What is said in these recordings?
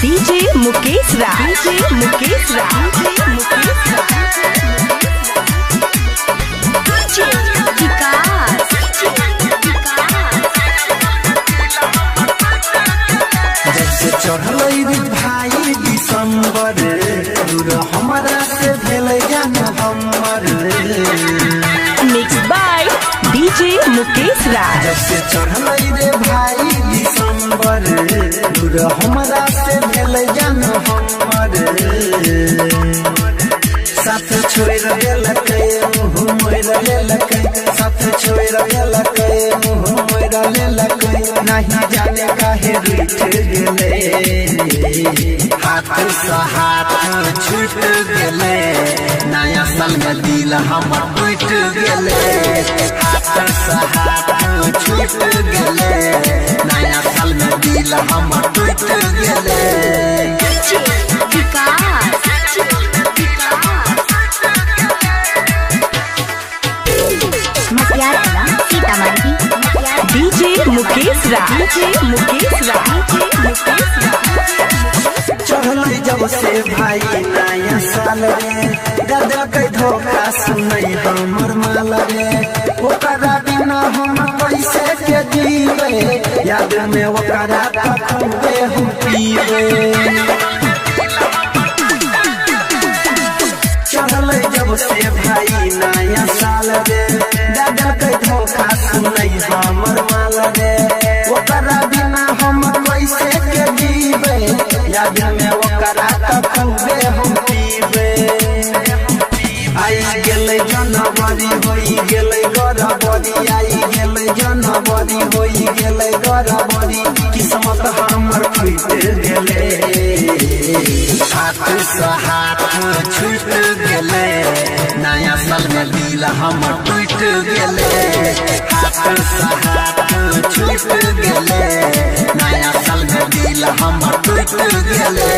DJ Mukesh राज, DJ Mukesh राज, DJ विकास। जब से चढ़ल भाई दिसंबर, दूर हमारा से भेल नवंबर। मिक्स बाय डीजे मुकेश राज। जब से चढ़ल भाई दिसंबर, दूर हमारा से भेल नवंबर। साथ छोड़ देलकै मुँह मोड़ लेलकै, साथ छोड़ देलकै मुँह मोड़ लेलकै। नहीं जाने काहे रूठ गेले, हाथ से हाथ छूट गेले। नया साल में दिल हमर टूट गेले, हाथ से हाथ छूट गेले। नया साल में दिल हमर टूट गेले। डीजे मुकेश राज, डीजे मुकेश राज, चढ़ल जब से भाई नया साल रे, दादा के धोखा सुनई हमर माल रे। ओकरा बिना हम कैसे के जीवे, याद में ओकरा खूबे हम पीवे। चढ़ल जब से भाई नया साल रे, दादा के धोखा सुनई हमर माल रे। ओकरा बिना हम कैसे के जीवे, याद में ओकरा खूबे हम पीवे। आई गेलै जनवरी होई गेलै गरबरी, आई गेलै जनवरी होई गेलै गरबरी। किस्मत हमर फूट गेले, हाथ से हाथ छूट गेले। नया साल में दिल हमर टूट गेले, हाथ से हाथ छूट गेले। नया साल में दिल हमर टूट गेले।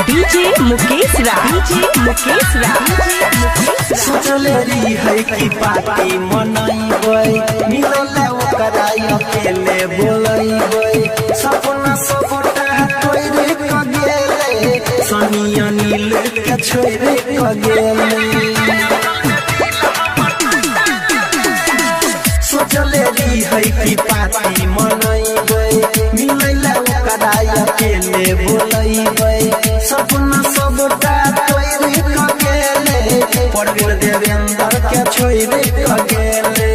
डीजे मुकेश राज, डीजे मुकेश राज। सोचले रही है कि पार्टी मनाइबै, मिलल ओकरा अकेले बोलैबै। सपना सबटा तोड़ क गेले, सनी अनिल के छोड़ क गेले। सोचले रही है कि पार्टी मनाइबै, मिलल ओकरा अकेले बोलैबै। सपना सबटा तोड़ क गेले, परवीन देवेंद्र के छोड़ क गेले।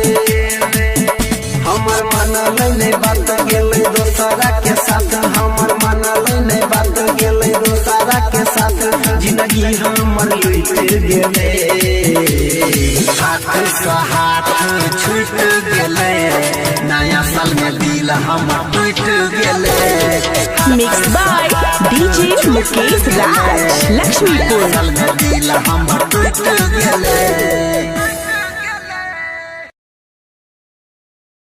हमर मन लैने बात गेले दोसरा के साथ, हमर मन लैने बात गेले दोसरा के साथ। जिंदगी हमर लूट गेले, हाथ से हाथ छूट गेले। नया साल में दिल हमर टूट गेले। मिक्स बाय डीजे मुकेश राज, लक्ष्मीपुर। दिल हमर टूट गेले।